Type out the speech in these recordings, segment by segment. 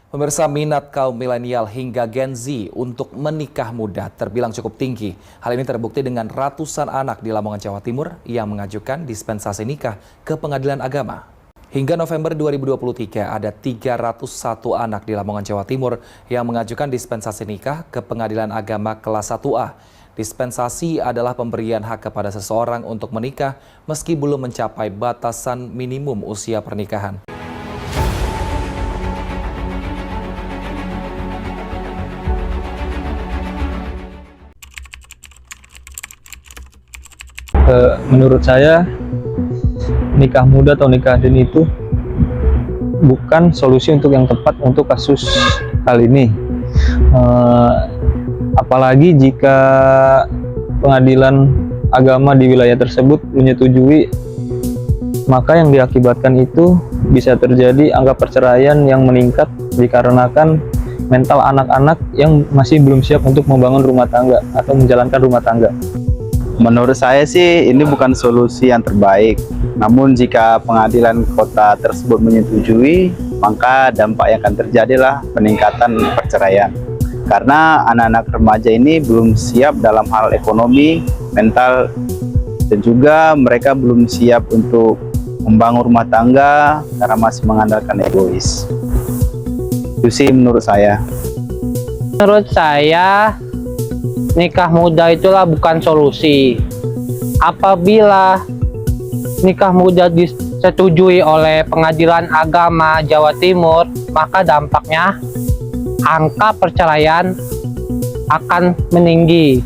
Pemirsa, minat kaum milenial hingga Gen Z untuk menikah muda terbilang cukup tinggi. Hal ini terbukti dengan ratusan anak di Lamongan, Jawa Timur yang mengajukan dispensasi nikah ke Pengadilan Agama. Hingga November 2023, ada 301 anak di Lamongan, Jawa Timur yang mengajukan dispensasi nikah ke Pengadilan Agama kelas 1A. Dispensasi adalah pemberian hak kepada seseorang untuk menikah meski belum mencapai batasan minimum usia pernikahan. Menurut saya, nikah muda atau nikah dini itu bukan solusi untuk yang tepat untuk kasus hal ini. Apalagi jika pengadilan agama di wilayah tersebut menyetujui, maka yang diakibatkan itu bisa terjadi angka perceraian yang meningkat dikarenakan mental anak-anak yang masih belum siap untuk membangun rumah tangga atau menjalankan rumah tangga. Menurut saya sih ini bukan solusi yang terbaik. Namun jika pengadilan kota tersebut menyetujui, maka dampak yang akan terjadilah peningkatan perceraian. Karena anak-anak remaja ini belum siap dalam hal ekonomi, mental, dan juga mereka belum siap untuk membangun rumah tangga karena masih mengandalkan egois. Itu sih menurut saya. Menurut saya, nikah muda itulah bukan solusi. Apabila nikah muda disetujui oleh Pengadilan Agama Jawa Timur, maka dampaknya angka perceraian akan meninggi.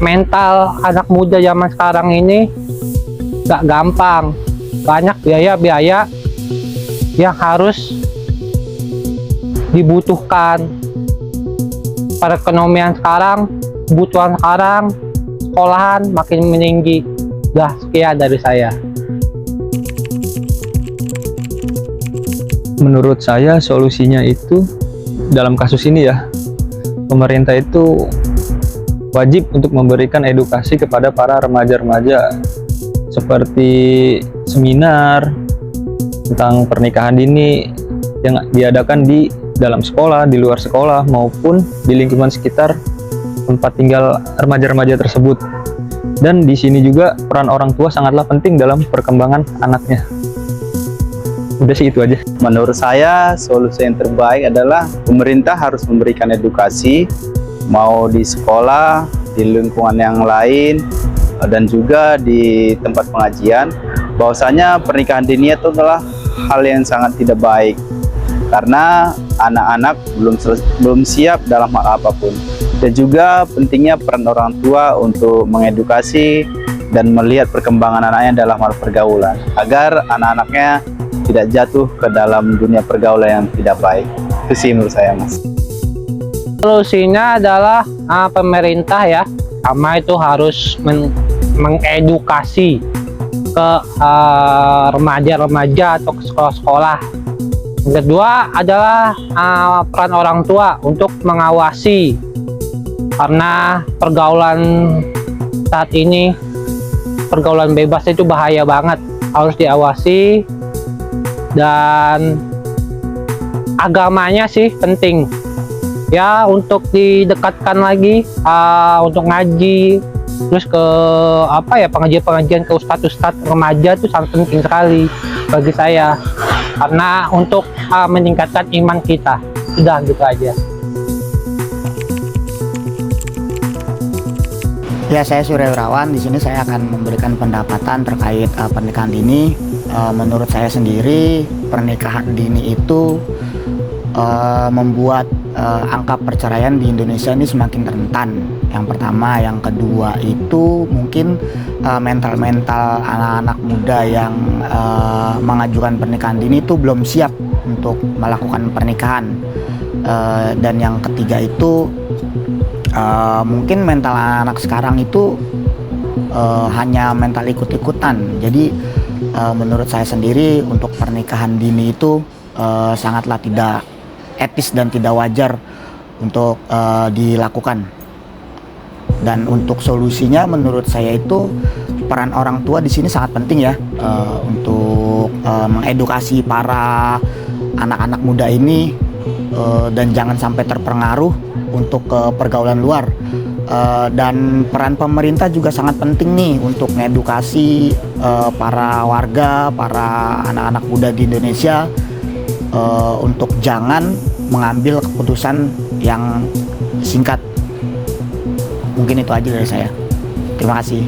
Mental anak muda zaman sekarang ini gak gampang, banyak biaya-biaya yang harus dibutuhkan. Perekonomian sekarang, kebutuhan sekarang, sekolahan makin meninggi. Dah, sekian dari saya. Menurut saya solusinya itu dalam kasus ini ya, pemerintah itu wajib untuk memberikan edukasi kepada para remaja-remaja seperti seminar tentang pernikahan dini yang diadakan di dalam sekolah, di luar sekolah, maupun di lingkungan sekitar tempat tinggal remaja-remaja tersebut. Dan di sini juga peran orang tua sangatlah penting dalam perkembangan anaknya. Udah sih itu aja. Menurut saya solusi yang terbaik adalah pemerintah harus memberikan edukasi, mau di sekolah, di lingkungan yang lain, dan juga di tempat pengajian, bahwasanya pernikahan dini itu adalah hal yang sangat tidak baik. Karena anak-anak belum siap dalam hal apapun. Dan juga pentingnya peran orang tua untuk mengedukasi dan melihat perkembangan anaknya dalam hal pergaulan, agar anak-anaknya tidak jatuh ke dalam dunia pergaulan yang tidak baik. Itu sih menurut saya, Mas. Solusinya adalah pemerintah ya, sama itu harus mengedukasi ke remaja-remaja atau ke sekolah-sekolah. Yang kedua adalah peran orang tua untuk mengawasi, karena pergaulan saat ini, pergaulan bebas itu bahaya banget, harus diawasi. Dan agamanya sih penting ya, untuk didekatkan lagi, untuk ngaji, terus ke pengajian-pengajian ke ustadz-ustadz remaja itu sangat penting sekali bagi saya, karena untuk meningkatkan iman kita. Sudah gitu aja. Ya, saya Surya Wirawan. Di sini saya akan memberikan pendapatan terkait pernikahan dini. Menurut saya sendiri, pernikahan dini itu membuat angka perceraian di Indonesia ini semakin rentan. Yang pertama, yang kedua itu mungkin mental-mental anak-anak muda yang mengajukan pernikahan dini itu belum siap untuk melakukan pernikahan. Dan yang ketiga itu mungkin mental anak sekarang itu hanya mental ikut-ikutan. Jadi menurut saya sendiri, untuk pernikahan dini itu sangatlah tidak etis dan tidak wajar untuk dilakukan. Dan untuk solusinya menurut saya itu peran orang tua di sini sangat penting ya, untuk mengedukasi para anak-anak muda ini dan jangan sampai terpengaruh untuk ke pergaulan luar. Dan peran pemerintah juga sangat penting nih untuk mengedukasi para warga, para anak-anak muda di Indonesia untuk jangan mengambil keputusan yang singkat. Mungkin itu aja dari saya. Terima kasih.